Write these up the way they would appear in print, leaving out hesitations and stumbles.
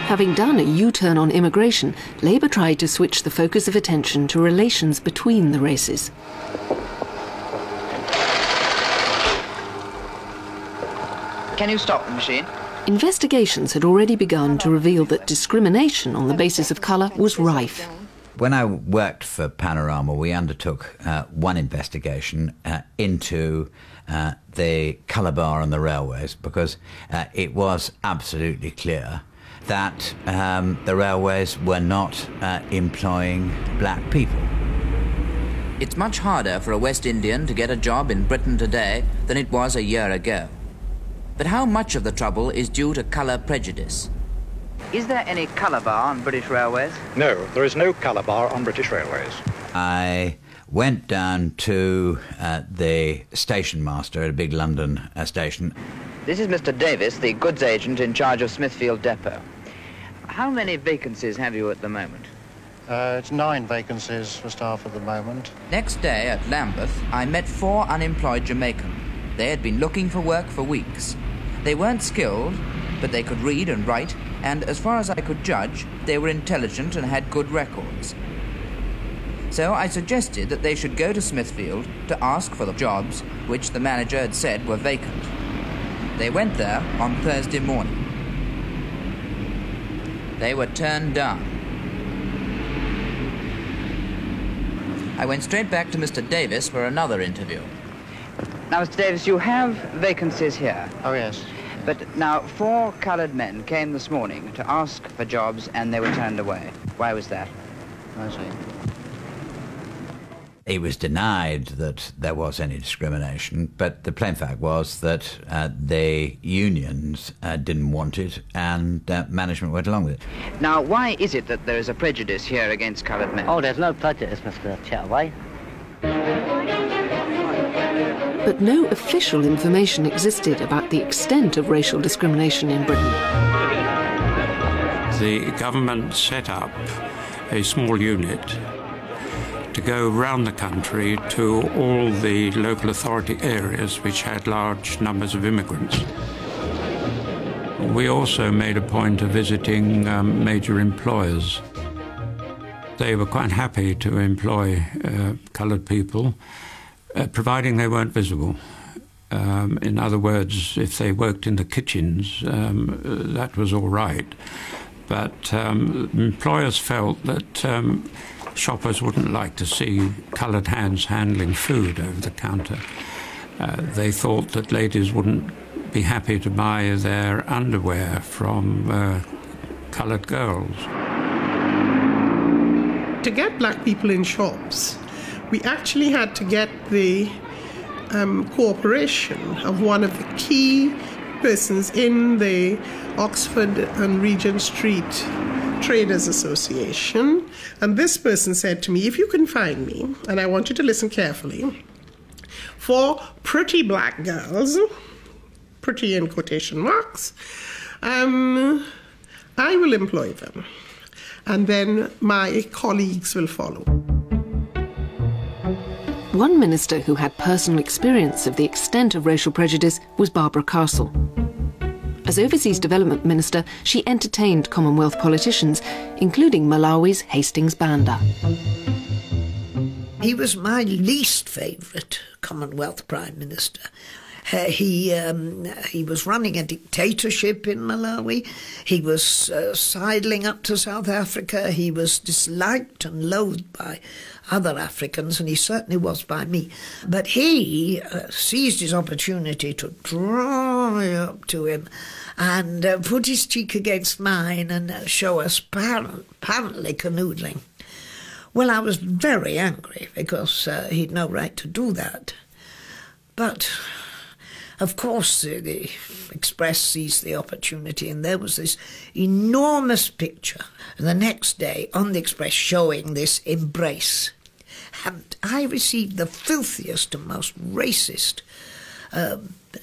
Having done a U-turn on immigration, Labour tried to switch the focus of attention to relations between the races. Can you stop the machine? Investigations had already begun to reveal that discrimination on the basis of colour was rife. When I worked for Panorama, we undertook one investigation into the colour bar on the railways, because it was absolutely clear that the railways were not employing black people. It's much harder for a West Indian to get a job in Britain today than it was a year ago. But how much of the trouble is due to colour prejudice? Is there any colour bar on British railways? No, there is no colour bar on British railways. I went down to the station master at a big London station. This is Mr. Davis, the goods agent in charge of Smithfield Depot. How many vacancies have you at the moment? It's 9 vacancies for staff at the moment. Next day at Lambeth, I met 4 unemployed Jamaicans. They had been looking for work for weeks. They weren't skilled, but they could read and write, and as far as I could judge, they were intelligent and had good records. So I suggested that they should go to Smithfield to ask for the jobs which the manager had said were vacant. They went there on Thursday morning. They were turned down. I went straight back to Mr. Davis for another interview. Now, Mr. Davis, you have vacancies here. Oh, yes. But now, 4 coloured men came this morning to ask for jobs and they were turned away. Why was that? I see. It was denied that there was any discrimination, but the plain fact was that the unions didn't want it, and management went along with it. Now, why is it that there is a prejudice here against coloured men? Oh, there's no prejudice, Mr. Chataway. But no official information existed about the extent of racial discrimination in Britain. The government set up a small unit to go round the country to all the local authority areas which had large numbers of immigrants. We also made a point of visiting major employers. They were quite happy to employ coloured people, providing they weren't visible. In other words, if they worked in the kitchens, that was all right. But employers felt that shoppers wouldn't like to see coloured hands handling food over the counter. They thought that ladies wouldn't be happy to buy their underwear from coloured girls. To get black people in shops, we actually had to get the cooperation of one of the key persons in the Oxford and Regent Street Traders Association. And this person said to me, if you can find me, and I want you to listen carefully, 4 pretty black girls, pretty in quotation marks, I will employ them. And then my colleagues will follow. One minister who had personal experience of the extent of racial prejudice was Barbara Castle. As Overseas Development Minister, she entertained Commonwealth politicians, including Malawi's Hastings Banda. He was my least favourite Commonwealth Prime Minister. He was running a dictatorship in Malawi. He was sidling up to South Africa. He was disliked and loathed by other Africans, and he certainly was by me. But he seized his opportunity to draw me up to him and put his cheek against mine and show us apparently canoodling. Well, I was very angry because he'd no right to do that. But of course, the Express seized the opportunity, and there was this enormous picture the next day on the Express showing this embrace. And I received the filthiest and most racist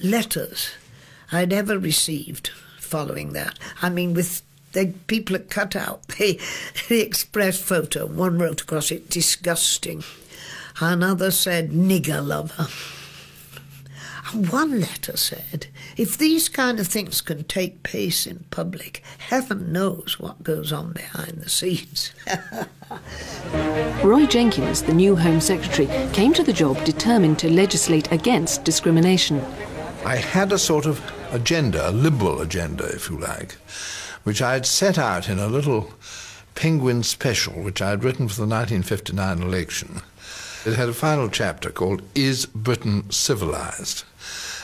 letters I'd ever received following that. I mean, with the people had cut out the Express photo. One wrote across it, disgusting. Another said, nigger lover. One letter said, if these kind of things can take place in public, heaven knows what goes on behind the scenes. Roy Jenkins, the new Home Secretary, came to the job determined to legislate against discrimination. I had a sort of agenda, a liberal agenda, if you like, which I had set out in a little Penguin special, which I had written for the 1959 election. It had a final chapter called Is Britain Civilised?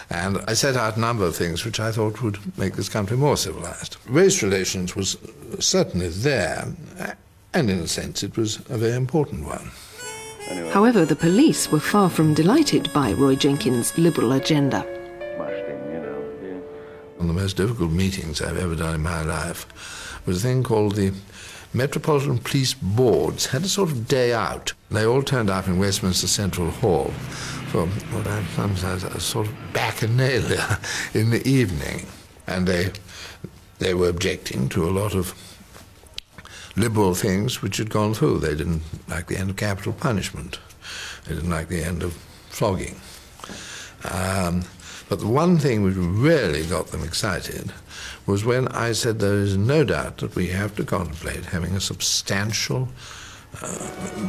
And I set out a number of things which I thought would make this country more civilised. Race relations was certainly there, and in a sense it was a very important one. However, the police were far from delighted by Roy Jenkins' liberal agenda. One of the most difficult meetings I've ever done in my life was a thing called the Metropolitan Police Boards had a sort of day out. They all turned up in Westminster Central Hall for what I sometimes a sort of bacchanalia in the evening. And they were objecting to a lot of liberal things which had gone through. They didn't like the end of capital punishment. They didn't like the end of flogging. But the one thing which really got them excited was when I said there is no doubt that we have to contemplate having a substantial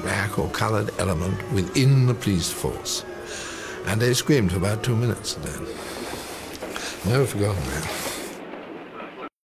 black or coloured element within the police force. And they screamed for about 2 minutes then. Never forgotten that.